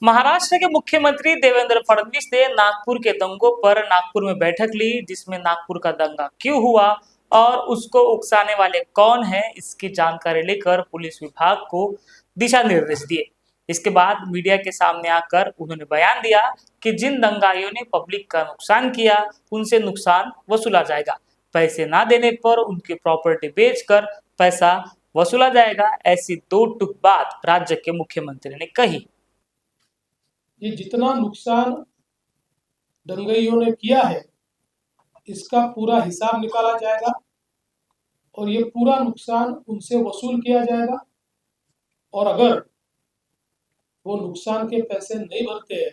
महाराष्ट्र के मुख्यमंत्री देवेंद्र फडणवीस ने नागपुर के दंगों पर नागपुर में बैठक ली, जिसमें नागपुर का दंगा क्यों हुआ और उसको उकसाने वाले कौन हैं, इसकी जानकारी लेकर पुलिस विभाग को दिशा निर्देश दिए। इसके बाद मीडिया के सामने आकर उन्होंने बयान दिया कि जिन दंगाइयों ने पब्लिक का नुकसान किया उनसे नुकसान वसूला जाएगा। पैसे ना देने पर उनकी प्रॉपर्टी बेचकर पैसा वसूला जाएगा। ऐसी दो टूक बात राज्य के मुख्यमंत्री ने कही। ये जितना नुकसान दंगइयों ने किया है इसका पूरा हिसाब निकाला जाएगा और ये पूरा नुकसान उनसे वसूल किया जाएगा। और अगर वो नुकसान के पैसे नहीं भरते हैं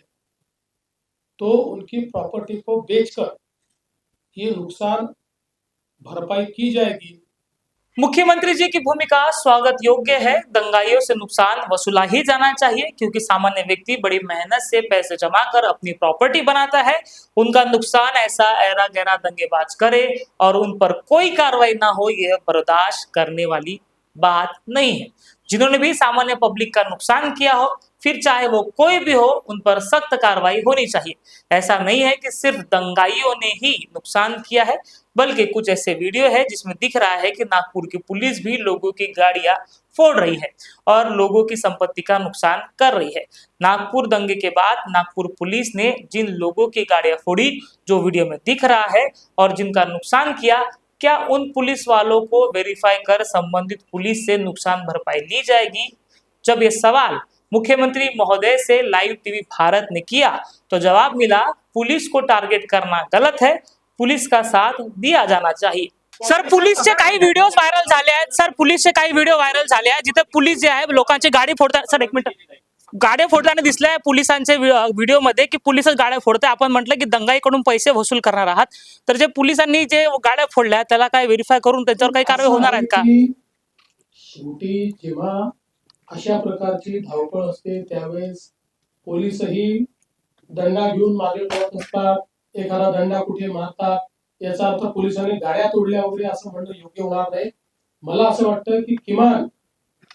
तो उनकी प्रॉपर्टी को बेचकर ये नुकसान भरपाई की जाएगी। मुख्यमंत्री जी की भूमिका स्वागत योग्य है। दंगाइयों से नुकसान वसूला ही जाना चाहिए, क्योंकि सामान्य व्यक्ति बड़ी मेहनत से पैसे जमा कर अपनी प्रॉपर्टी बनाता है। उनका नुकसान ऐसा ऐरा गहरा दंगेबाज करे और उन पर कोई कार्रवाई ना हो, यह बर्दाश्त करने वाली बात नहीं है। जिन्होंने भी सामान्य पब्लिक का नुकसान किया हो, फिर चाहे वो कोई भी हो, उन पर सख्त कार्रवाई होनी चाहिए। ऐसा नहीं है कि सिर्फ दंगाइयों ने ही नुकसान किया है, बल्कि कुछ ऐसे वीडियो है जिसमें दिख रहा है कि नागपुर की पुलिस भी लोगों की गाड़ियां फोड़ रही है और लोगों की संपत्ति का नुकसान कर रही है। नागपुर दंगे के बाद नागपुर पुलिस ने जिन लोगों की गाड़ियां फोड़ी, जो वीडियो में दिख रहा है, और जिनका नुकसान किया, क्या उन पुलिस वालों को वेरीफाई कर संबंधित पुलिस से नुकसान भरपाई ली जाएगी? जब ये सवाल मुख्यमंत्री महोदय से लाइव टीवी भारत ने किया तो जवाब मिला, पुलिस को टारगेट करना गलत है, पुलिस का साथ दिया जाना चाहिए। सर, पुलिसचे काही व्हिडिओ व्हायरल झाले आहेत। सर, पुलिसचे काही व्हिडिओ व्हायरल झाले आहेत जिथे पुलिस जे आहे लोकांची गाडी फोडतात। सर, एक मिनिट, गाड्या फोडताना दिसलंय पोलिसांचे व्हिडिओमध्ये की पोलिसच गाड्या फोडते। आपण म्हटलं की दंगाईकडून पैसे वसूल करणार आहात, तर जे पोलिसांनी जे गाड्या फोडल्या त्याला काय व्हेरीफाय करून त्याच्यावर काही कारवाई होणार आहेत का? शेवटी जेव्हा अशा प्रकारची धावपळ असते त्यावेळेस पोलिसही दंडा घेऊन मागे पळत असतात, एखादा दंडा कुठे मारतात। याचा अर्थ पोलिसांनी गाड्या तोडल्या वगैरे असं म्हणणं योग्य होणार नाही। मला असं वाटतं की किमान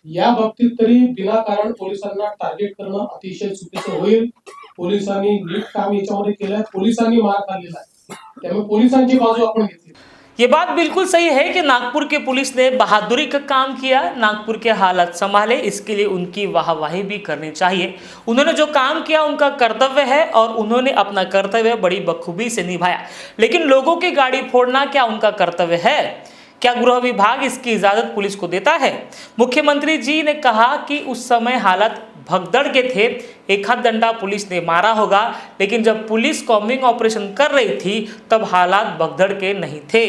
या बाबतीत तरी विनाकारण पोलिसांना टार्गेट करणं अतिशय चुकीचं होईल। पोलिसांनी नीट काम याच्यामध्ये केलंय, पोलिसांनी मार खाल्लेला आहे, त्यामुळे पोलिसांची बाजू आपण घेतली। ये बात बिल्कुल सही है कि नागपुर के पुलिस ने बहादुरी का काम किया, नागपुर के हालात संभाले, इसके लिए उनकी वाहवाही भी करनी चाहिए। उन्होंने जो काम किया उनका कर्तव्य है और उन्होंने अपना कर्तव्य बड़ी बखूबी से निभाया। लेकिन लोगों की गाड़ी फोड़ना क्या उनका कर्तव्य है? क्या गृह विभाग इसकी इजाजत पुलिस को देता है? मुख्यमंत्री जी ने कहा कि उस समय हालात भगदड़ के थे, एक हाथ डंडा पुलिस ने मारा होगा, लेकिन जब पुलिस कॉम्बिंग ऑपरेशन कर रही थी तब हालात भगदड़ के नहीं थे।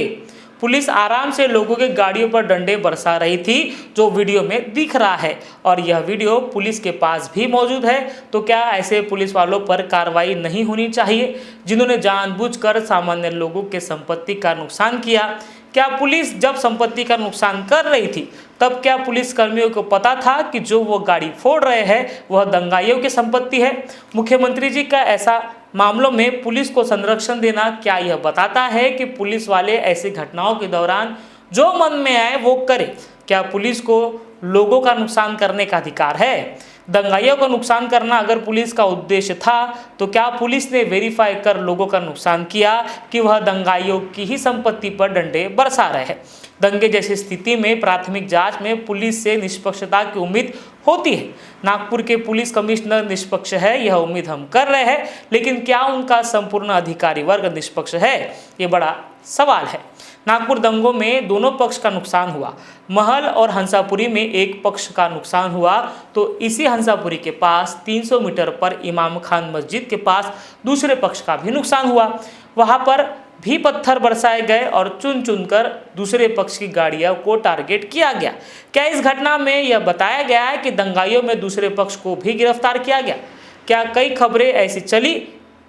पुलिस आराम से लोगों के गाड़ियों पर डंडे बरसा रही थी, जो वीडियो में दिख रहा है, और यह वीडियो पुलिस के पास भी मौजूद है। तो क्या ऐसे पुलिस वालों पर कार्रवाई नहीं होनी चाहिए जिन्होंने जानबूझकर सामान्य लोगों के संपत्ति का नुकसान किया? क्या पुलिस जब संपत्ति का नुकसान कर रही थी तब क्या पुलिस कर्मियों को पता था कि जो वो गाड़ी फोड़ रहे हैं वह दंगाइयों की संपत्ति है? मुख्यमंत्री जी का ऐसा मामलों में पुलिस को संरक्षण देना क्या यह बताता है कि पुलिस वाले ऐसी घटनाओं के दौरान जो मन में आए वो करे? क्या पुलिस को लोगों का नुकसान करने का अधिकार है? दंगाइयों का नुकसान करना अगर पुलिस का उद्देश्य था तो क्या पुलिस ने वेरीफाई कर लोगों का नुकसान किया कि वह दंगाइयों की ही संपत्ति पर डंडे बरसा रहे हैं? दंगे जैसी स्थिति में प्राथमिक जांच में पुलिस से निष्पक्षता की उम्मीद होती है। नागपुर के पुलिस कमिश्नर निष्पक्ष है, यह उम्मीद हम कर रहे हैं, लेकिन क्या उनका संपूर्ण अधिकारी वर्ग निष्पक्ष है? ये बड़ा सवाल है। नागपुर दंगों में दोनों पक्ष का नुकसान हुआ। महल और हंसापुरी में एक पक्ष का नुकसान हुआ तो इसी हंसापुरी के पास 300 मीटर पर इमाम खान मस्जिद के पास दूसरे पक्ष का भी नुकसान हुआ। वहां पर भी पत्थर बरसाए गए और चुन चुनकर दूसरे पक्ष की गाड़ियों को टारगेट किया गया। क्या इस घटना में यह बताया गया है कि दंगाइयों में दूसरे पक्ष को भी गिरफ्तार किया गया? क्या कई खबरें ऐसी चली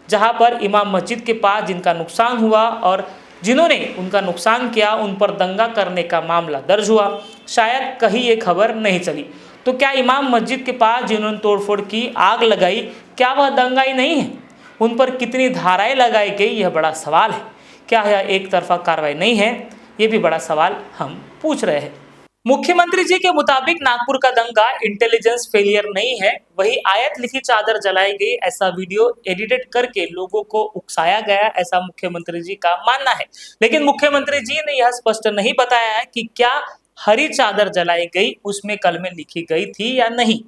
जहां पर इमाम मस्जिद के पास जिनका नुकसान हुआ और जिन्होंने उनका नुकसान किया उन पर दंगा करने का मामला दर्ज हुआ? शायद कहीं ये खबर नहीं चली। तो क्या इमाम मस्जिद के पास जिन्होंने तोड़फोड़ की, आग लगाई, क्या वह दंगाई नहीं है? उन पर कितनी धाराएं लगाई गई, यह बड़ा सवाल है। क्या यह एक तरफा कार्रवाई नहीं है? ये भी बड़ा सवाल हम पूछ रहे हैं। मुख्यमंत्री जी के मुताबिक नागपुर का दंगा इंटेलिजेंस फेलियर नहीं है, वही आयत लिखी चादर जलाई गई, ऐसा वीडियो एडिटेड करके लोगों को उकसाया गया, ऐसा मुख्यमंत्री जी का मानना है। लेकिन मुख्यमंत्री जी ने यह स्पष्ट नहीं बताया है कि क्या हरी चादर जलाई गई उसमें कलमें लिखी गई थी या नहीं।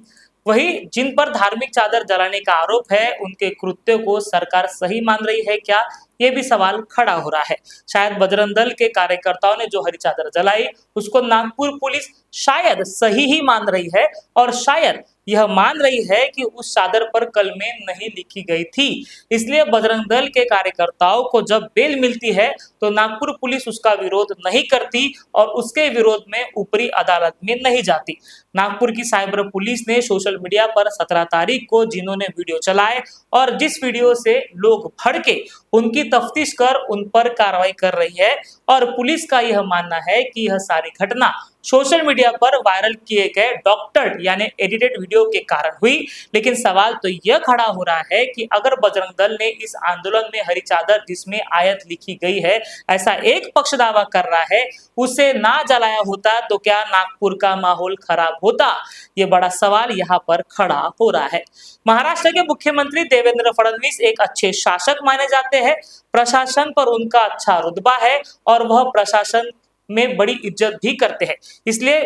वही जिन पर धार्मिक चादर जलाने का आरोप है उनके कृत्यों को सरकार सही मान रही है क्या, ये भी सवाल खड़ा हो रहा है। शायद बजरंग दल के कार्यकर्ताओं ने जो हरी चादर जलाई उसको नागपुर पुलिस शायद सही ही मान रही है, और शायद यह मान रही है कि उस चादर पर कलमें नहीं लिखी गई थी। इसलिए बजरंग दल के कार्यकर्ताओं को जब बेल मिलती है तो नागपुर पुलिस उसका विरोध नहीं करती और उसके विरोध में ऊपरी अदालत में नहीं जाती। नागपुर की साइबर पुलिस ने सोशल मीडिया पर 17 तारीख को जिन्होंने वीडियो चलाए और जिस वीडियो से लोग भड़के उनकी तफ्तीश कर उन पर कार्रवाई कर रही है, और पुलिस का यह मानना है कि यह सारी घटना सोशल मीडिया पर वायरल किए गए डॉक्टर यानी एडिटेड वीडियो के कारण हुई। लेकिन सवाल तो यह खड़ा हो रहा है कि अगर बजरंग दल ने इस आंदोलन में हरी चादर जिसमें आयत लिखी गई है ऐसा एक पक्ष दावा कर रहा है, उसे ना जलाया होता तो क्या नागपुर का माहौल खराब होता? ये बड़ा सवाल यहाँ पर खड़ा हो रहा है। महाराष्ट्र के मुख्यमंत्री देवेंद्र फडणवीस एक अच्छे शासक माने जाते हैं, प्रशासन पर उनका अच्छा रुतबा है और वह प्रशासन में बड़ी इज्जत भी करते हैं। इसलिए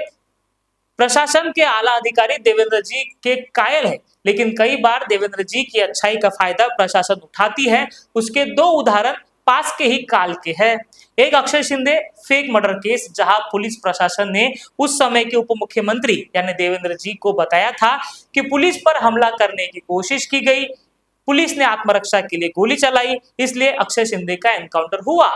प्रशासन के आला अधिकारी देवेंद्र जी के कायल है, लेकिन कई बार देवेंद्र जी की अच्छाई का फायदा प्रशासन उठाती है। उसके दो उदाहरण पास के ही काल के हैं। एक Akshay Shinde fake murder case, जहां पुलिस प्रशासन ने उस समय के उप मुख्यमंत्री यानी देवेंद्र जी को बताया था कि पुलिस पर हमला करने की कोशिश की गई, पुलिस ने आत्मरक्षा के लिए गोली चलाई, इसलिए अक्षय शिंदे का एनकाउंटर हुआ।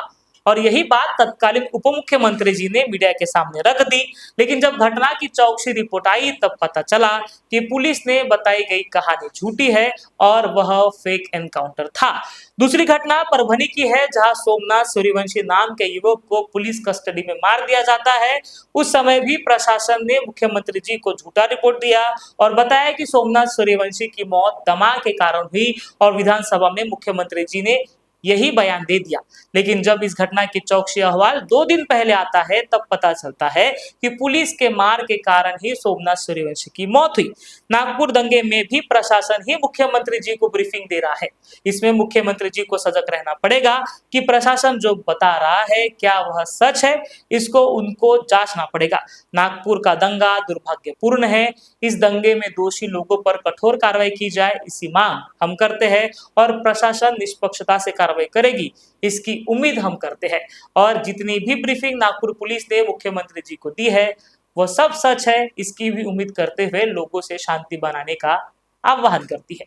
और यही बात तत्कालीन उप मुख्यमंत्री जी ने मीडिया के सामने रख दी। लेकिन जब घटना की चौकसी रिपोर्ट आई तब पता चला कि पुलिस ने बताई गई कहानी झूठी है और वह फेक एनकाउंटर था। दूसरी घटना परभनी की है, जहां सोमनाथ सूर्यवंशी नाम के युवक को पुलिस कस्टडी में मार दिया जाता है। उस समय भी प्रशासन ने मुख्यमंत्री जी को झूठा रिपोर्ट दिया और बताया कि सोमनाथ सूर्यवंशी की मौत दमा के कारण हुई, और विधानसभा में मुख्यमंत्री जी ने यही बयान दे दिया। लेकिन जब इस घटना की चौकसी अहवाल 2 दिन पहले आता है तब पता चलता है कि पुलिस के मार के कारण ही सोमनाथ सूर्यवंशी की मौत हुई। नागपुर दंगे में भी प्रशासन ही मुख्यमंत्री जी को ब्रीफिंग दे रहा है। इसमें मुख्यमंत्री जी को सजग रहना पड़ेगा कि प्रशासन जो बता रहा है क्या वह सच है, इसको उनको जांचना पड़ेगा। नागपुर का दंगा दुर्भाग्यपूर्ण है, इस दंगे में दोषी लोगों पर कठोर कार्रवाई की जाए, इसी मांग हम करते हैं, और प्रशासन निष्पक्षता से कार्रवाई करेगी इसकी उम्मीद हम करते हैं। और जितनी भी ब्रीफिंग नागपुर पुलिस ने मुख्यमंत्री जी को दी है वह सब सच है, इसकी भी उम्मीद करते हुए लोगों से शांति बनाने का आह्वान करती है।